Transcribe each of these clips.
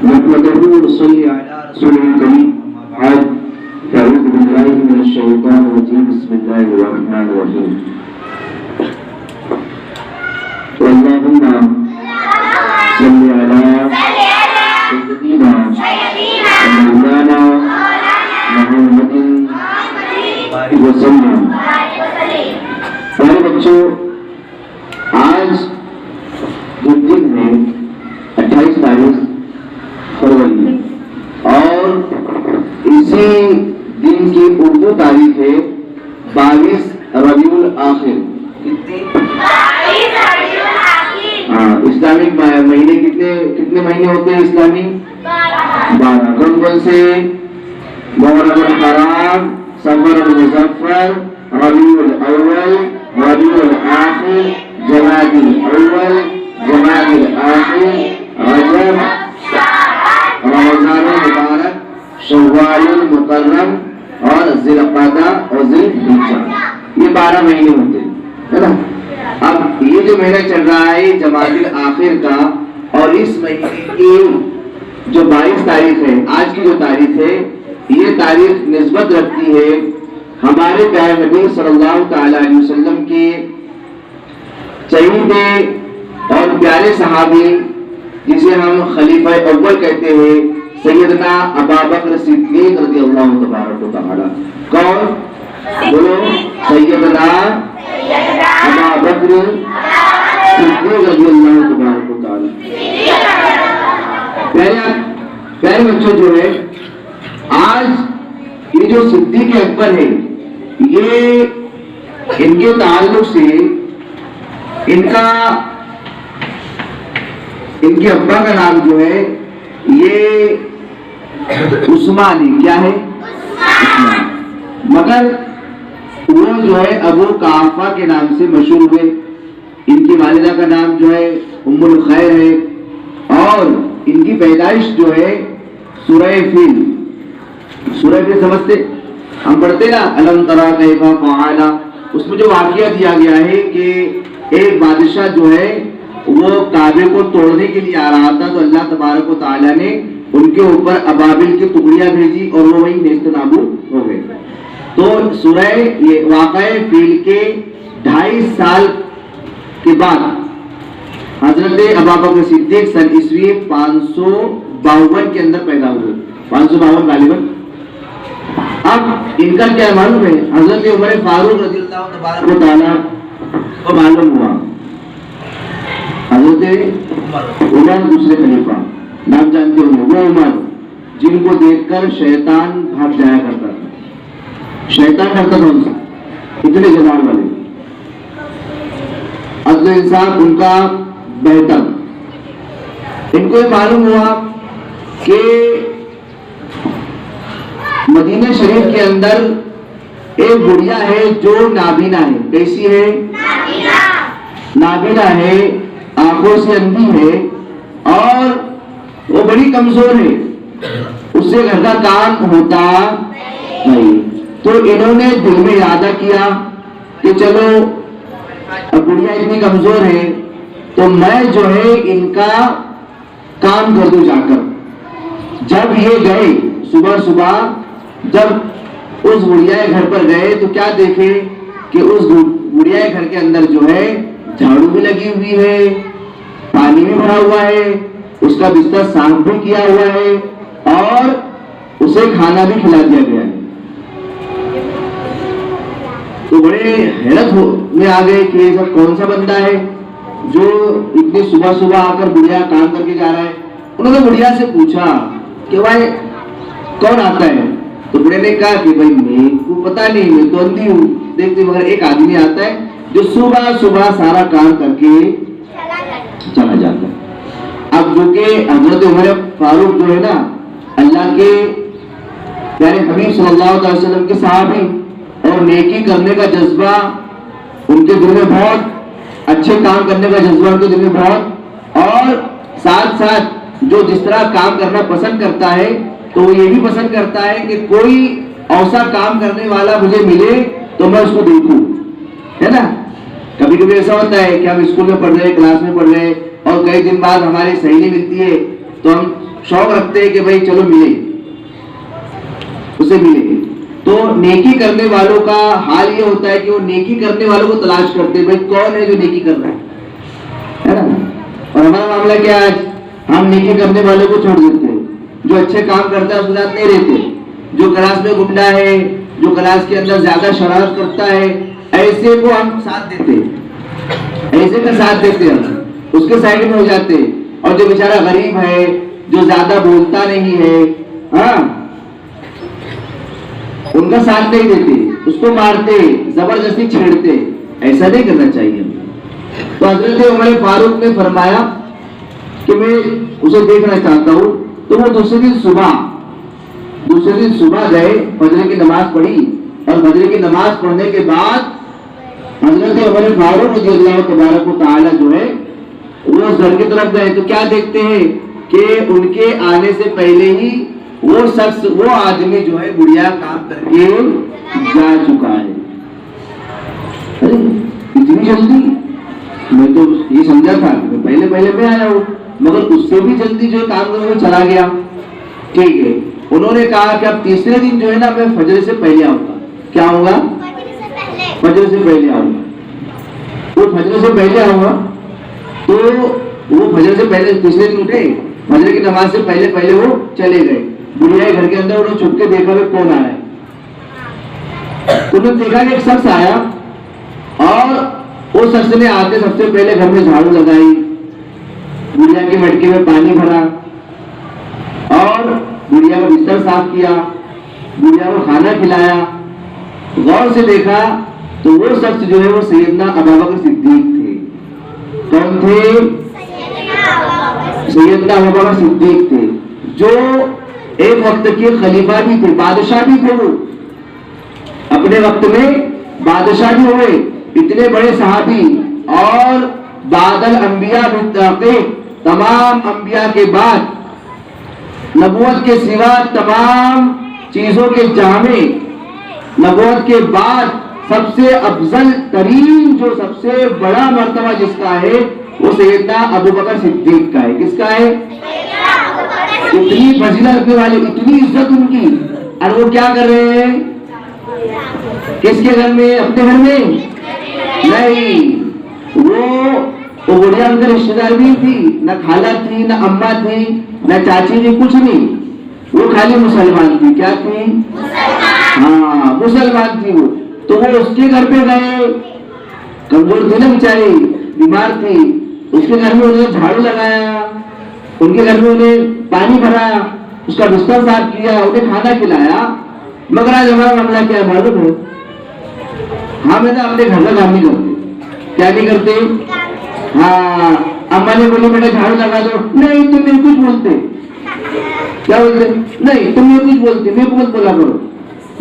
नहमदुहु व नसल्ली अला रसूलिल करीम अम्मा बाद अऊज़ु बिल्लाहि मिनश शैतानिर रजीम बिस्मिल्लाहिर रहमानिर रहीम अल्लाहुम्मा सल्ली अला सय्यिदिना मौलाना मुहम्मदिन वसल्लम। प्यारे बच्चों, आज जो दिन है 28 तारीख फरवरी और इसी दिन की उर्दू तारीख है 22 रबीउल आखिर। कितनी? 22 रबीउल आखिर। हाँ, इस्लामिक महीने कितने महीने होते हैं इस्लामी? 12। कौन से? मुहर्रम हराम, सफर मुज़फ्फर, रबीउल अव्वल, रबीउल आखिर, जमादिल अव्वल, जमादिल आखिर, रजब, रमज़ानुल मुबारक, शव्वालुल मुकर्रम और ज़िलक़अदा और ज़िलहिज्जा। ये 12 महीने होते हैं, है ना। अब ये जो महीना चल रहा है जमादिल आखिर का, और इस महीने की जो 22 तारीख है, आज की जो तारीख है, ये तारीख निस्बत रखती है हमारे प्यारे नबी सल्लल्लाहु तआला अलैहि वसल्लम के चहीते और प्यारे सहाबी, जिसे हम खलीफा अव्वल कहते हैं, सैयदना अबू बकर सिद्दीक रज़ियल्लाहु तबारक व तआला। कौन? बोलो। सैयदना अबू बकर सिद्दीक रज़ियल्लाहु तबारक व तआला। प्यारे बच्चों, जो है आज ये जो सिद्दीक अकबर है, ये इनके ताल्लुक से इनके अब्बा का नाम जो है ये उस्मानी, क्या है? उस्मान। मगर वो जो है अबू काफा के नाम से मशहूर हुए। इनकी वालिदा का नाम जो है उम्मुल खैर है, और इनकी पैदाइश जो है सूरह फील समझते? हम पढ़ते ना, अलम तरा कैफा फ़अला, उसमें जो वाक़या दिया गया है कि एक बादशाह जो है वो काबे को तोड़ने के लिए आ रहा था, तो अल्लाह तबारक व तआला ने उनके ऊपर अबाबिल की टुकड़ियां भेजी और वो वहीं नेस्तनाबूद हो गए। तो सूरह ये वाक़या फील के 2.5 साल के बाद हजरत अबू बकर सिद्दीक सन ईस्वी 552 के अंदर पैदा हुए। 552 गालिबन। अब इनका क्या मालूम है? हजरत उमर फारूक रज़ियल्लाहु तबारक व तआला को मालूम हुआ, हजरत उमर दूसरे खलीफा, नाम जानते होंगे, वो उमर जिनको देखकर शैतान भाग जाया करता था। शैतान करता था उनसे, इतने जलाल वाले। अज़्ल इंसाफ उनका बेहतर। इनको मालूम हुआ कि मदीना शरीफ के अंदर एक बुढ़िया है जो नाबीना है। कैसी है? नाबीना है, आंखों से अंधी है और वो बड़ी कमजोर है, उससे घर का काम होता नहीं। तो इन्होंने दिल में इरादा किया कि चलो अब बुढ़िया इतनी कमजोर है तो मैं जो है इनका काम कर दूं जाकर। जब ये गए सुबह सुबह, जब उस बुढ़िया के घर पर गए तो क्या देखे कि उस बुढ़िया के घर के अंदर जो है झाड़ू भी लगी हुई है, पानी भी भरा हुआ है, उसका बिस्तर साफ भी किया हुआ है और उसे खाना भी खिला दिया गया है। तो बड़े हैरत में आ गए कि ये सब कौन सा बंदा है जो इतनी सुबह सुबह आकर बुढ़िया काम करके जा रहा है। उन्होंने बुढ़िया से पूछा कि भाई कौन आता है? तो बुढ़े ने कहा कि भाई मेरे को पता नहीं, मैं तो अंधी हूँ, देखते मगर एक आदमी आता है जो सुबह सुबह सारा काम करके चला जाता है। अब जो कि हजरत उमर फारूक जो है ना, अल्लाह के प्यारे हबीब सल्लल्लाहु अलैहि वसल्लम के सहाबी, और नेकी करने का जज्बा उनके दिल में बहुत, अच्छे काम करने का जज्बा उनके दिल में बहुत, और साथ साथ जो जिस तरह काम करना पसंद करता है तो वो ये भी पसंद करता है कि कोई ऐसा काम करने वाला मुझे मिले तो मैं उसको देखूं, है ना। कभी कभी ऐसा होता है कि हम स्कूल में पढ़ रहे, क्लास में पढ़ रहे और कई दिन बाद हमारी सहेली मिलती है तो हम शौक रखते हैं कि भाई चलो मिले, उसे मिले। तो नेकी करने वालों का हाल ये होता है कि वो नेकी करने वालों को तलाश करते हैं, भाई कौन है जो नेकी कर रहा है ना। और हमारा मामला क्या है, हम नेकी करने वालों को छोड़ देते हैं, जो अच्छे काम करता है उसके साथ नहीं रहते। जो क्लास में गुंडा है, जो क्लास के अंदर ज्यादा शरारत करता है, ऐसे को हम साथ देते, ऐसे का साथ देते हम, उसके साइड में हो जाते। और जो बेचारा गरीब है, जो ज्यादा बोलता नहीं है, हाँ, उनका साथ नहीं देते, उसको मारते, जबरदस्ती छेड़ते। ऐसा नहीं करना चाहिए। तो हजरत उमर फारूक ने फरमाया कि मैं उसे देखना चाहता हूं। तो वो दूसरे दिन सुबह गए, फजर की नमाज पढ़ी, और फजर की नमाज पढ़ने के बाद हजरत उमर फारूक रज़ियल्लाहु तबारक व तआला जो है वो उस घर की तरफ गए। तो क्या देखते हैं कि उनके आने से पहले ही वो शख्स, वो आदमी जो है बुढ़िया काम करके जा चुका है। अरे इतनी जल्दी, मैं तो ये समझा था पहले मैं आया हूँ, मगर उससे भी जल्दी जो काम करके चला गया। ठीक है, उन्होंने कहा कि अब तीसरे दिन जो है ना मैं फजर से पहले आऊंगा। क्या होगा? फजर से पहले आऊंगा। वो फजर से पहले आऊंगा, तो वो फजर से पहले तीसरे दिन उठे, फजर की नमाज से पहले वो चले गए। बुढ़िया घर के अंदर उन्होंने छुप के देखा कि कौन आया है। उन्होंने देखा कि एक शख्स आया, और उस शख्स ने आते सबसे पहले घर में झाड़ू लगाई, बुढ़िया की मटके में पानी भरा, और बुढ़िया का बिस्तर साफ किया, बुढ़िया को खाना खिलाया। गौर से देखा तो वो शख्स जो है वो सैयदना अबू बकर सिद्दीक थे। कौन थे? सैयदना अबू बकर सिद्दीक थे, जो एक वक्त के खलीफा भी थे, बादशाह भी थे। वो अपने वक्त में बादशाह भी हुए, इतने बड़े सहाबी, और बादल अंबिया मुत्तक़ी, तमाम अंबिया के बाद, नबूवत के सिवा तमाम चीजों के जामे, नबूवत के बाद सबसे अफजल तरीन, जो सबसे बड़ा मर्तबा जिसका है वो सैयदना अबू बकर सिद्दीक का है। किसका है? इतनी फजीलत रखने वाले, इतनी इज्जत उनकी, और वो क्या कर रहे हैं? किसके घर में? अपने घर में नहीं। वो बुढ़िया उनके रिश्तेदार भी थी, न खाला थी, न अम्मा थी, न चाची थी, कुछ नहीं। वो खाली मुसलमान थी। क्या थी? हाँ, मुसलमान थी वो। तो वो उसके घर पे गए, कमजोर थी ना बेचारी, बीमार थी, उसके घर में उन्होंने झाड़ू लगाया, उनके घर में उन्हें पानी भरा, उसका बिस्तर साफ किया, उन्हें खाना खिलाया। मगर आज हमारा मामला क्या है मालूम है? हाँ, मैं ना अपने घर का काम नहीं करते। क्या नहीं करते? हाँ, अम्मा ने बोली बेटा झाड़ू लगा दो, नहीं तुम मेरे कुछ बोलते। क्या बोलते? नहीं तुम मेरे कुछ बोलते, मेरे को मत बोला करो,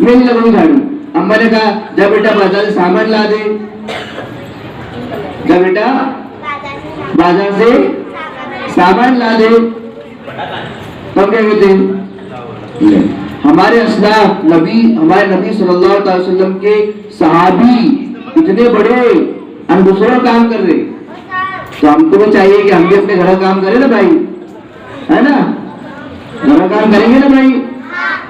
मैं नहीं लगाऊंगी झाड़ू। अम्मा ने कहा जा बेटा बाजार से सामान ला दे, जा बेटा बाजार से सामान ला दे। तब क्या कहते हैं? हमारे असलाफ नबी, हमारे नबी सल्लल्लाहु अलैहि वसल्लम के सहाबी इतने बड़े, हम दूसरों का काम कर रहे, तो हमको भी चाहिए कि हम भी अपने घर का काम करें ना भाई, है ना? घर का काम करेंगे ना भाई।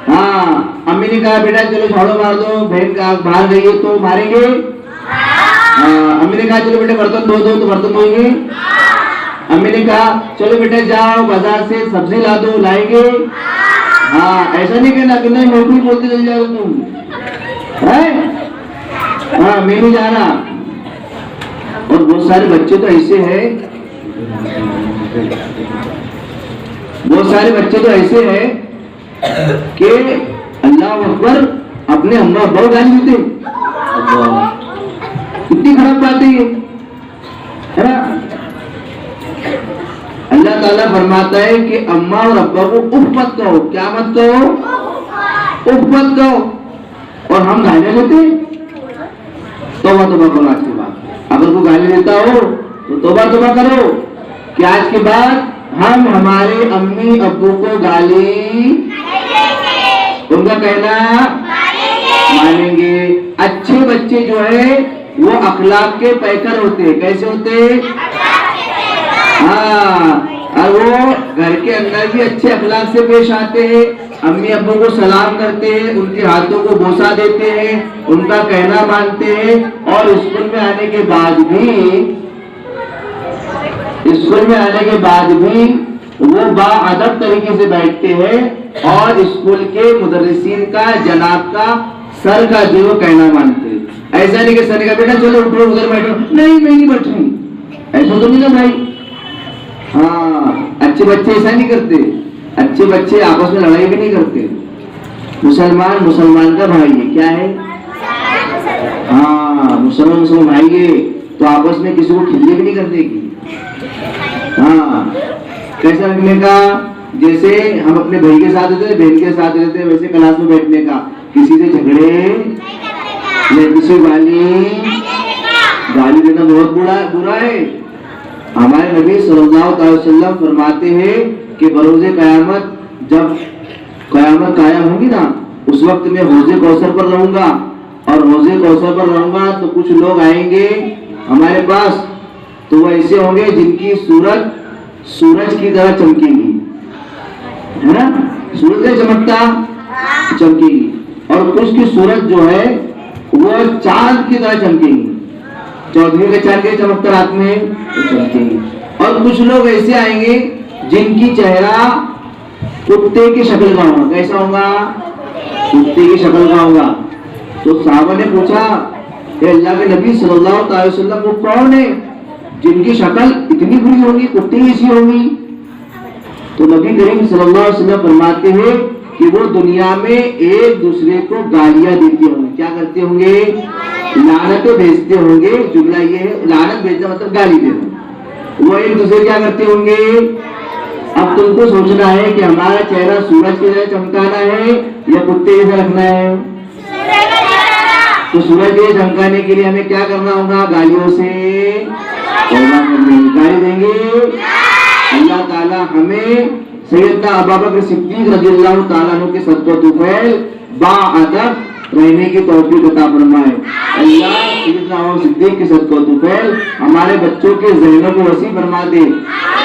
हाँ, अम्मी ने कहा बेटा चलो झाड़ू मार दो, बहन का बाहर गई है तो मारेंगे। अम्मी ने कहा चलो बेटा बर्तन धो दो, तो बर्तन धोएंगे। अम्मी ने कहा चलो बेटा जाओ बाजार से सब्जी ला दो, लाएंगे। हाँ, ऐसा नहीं कहना कि नहीं मैं भी बोलते चल जाओ तुम, है? हाँ, मैं नहीं जा रहा। और बहुत सारे बच्चे तो ऐसे हैं, बहुत सारे बच्चे तो ऐसे हैं कि अल्लाह अकबर, अपने अम्मा अब्बा को गाली देते। कितनी खराब बात है ना? अल्लाह ताला फरमाता है कि अम्मा और अब्बा को उफ मत कहो। क्या मत कहो? उफ मत कहो। और हम गाली देते, तौबा तौबा करो आज के बाद। अगर वो गाली देता हो तो तौबा तौबा करो कि आज के बाद हम हमारे अम्मी अब्बू को गाली, उनका कहना मानेंगे। अच्छे बच्चे जो है वो अखलाक के पैकर होते हैं। कैसे होते हैं? हाँ, और वो घर के अंदर भी अच्छे अखलाक से पेश आते हैं, अम्मी अब्बू को सलाम करते हैं, उनके हाथों को बोसा देते हैं, उनका कहना मानते हैं, और स्कूल में आने के बाद भी वो बाअदब तरीके से बैठते हैं और स्कूल के मुदर्रिसीन का, जनाब का, सर का जो कहना मानते हैं। ऐसा नहीं कि सर का बेटा चलो उठो उधर बैठो, नहीं मैं नहीं बैठ रही, ऐसा तो नहीं ना भाई। हाँ, अच्छे बच्चे ऐसा नहीं करते, अच्छे बच्चे आपस में लड़ाई भी नहीं करते। मुसलमान मुसलमान का भाई है, क्या है? हाँ, मुसलमान भाई है तो आपस में किसी को खिल्ली भी नहीं कर देगी। हाँ, कैसा रखने का? जैसे हम अपने भाई के साथ रहते, बहन के साथ रहते, वैसे क्लास में बैठने का, किसी से झगड़े या किसी गाली देना बहुत बुरा है। हमारे नबी सल्लल्लाहु अलैहि वसल्लम फरमाते हैं कि बरोज़े क़यामत, जब क़यामत कायम होगी ना, उस वक्त मैं हौज़े कौसर पर रहूंगा, और हौज़े कौसर पर रहूंगा तो कुछ लोग आएंगे हमारे पास, तो वो ऐसे होंगे जिनकी सूरत सूरज की तरह चमकेगी, है ना? सूरज का चमकता चमकेगी, और कुछ की सूरत जो है वो चांद की तरह चमकेगी, चौदहवीं का चांद के चमकता रात में चमकेगी। और कुछ लोग ऐसे आएंगे जिनकी चेहरा कुत्ते की शक्ल का होगा। कैसा होगा? कुत्ते की शक्ल का होगा। तो साहबा ने पूछा, अल्लाह के नबी सल्लल्लाहु अलैहि वसल्लम वो कौन है जिनकी शक्ल इतनी बुरी होगी, कुत्ते जैसी होगी? तो नबी करीम सल्लल्लाहु अलैहि वसल्लम फरमाते हैं कि वो दुनिया में एक दूसरे को गालियां देते होंगे। क्या करते होंगे? लानतें भेजते होंगे। जुमला ये है, लानत भेजना मतलब गाली देना। वो एक दूसरे क्या करते होंगे? अब तुमको सोचना है कि हमारा चेहरा सूरज की तरह चमकाना है या कुत्ते जैसा रखना है। तो सूरज के चमकाने के लिए हमें क्या करना होगा? गालियों से गाली देंगे। अल्लाह ताला हमें सैयदना अबू बकर सिद्दीक रज़ियल्लाहु ताला अन्हु के सदक़े बाअदब रहने की तौफीक अता फरमाए। अल्लाह सैयदना अबू बकर सिद्दीक के सदक़े हमारे बच्चों के ज़हनों को वसी फरमा दे।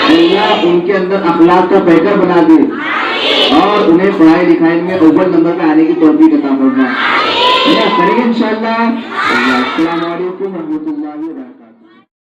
अल्लाह उनके अंदर अखलाक का पैकर बना दे और उन्हें पढ़ाई लिखाई में अव्वल नंबर पे आने की तौफीक अता फरमाए। करेंगे इंशाअल्लाह। अस्सलामु अलैकुम व रहमतुल्लाहि व बरकातहू।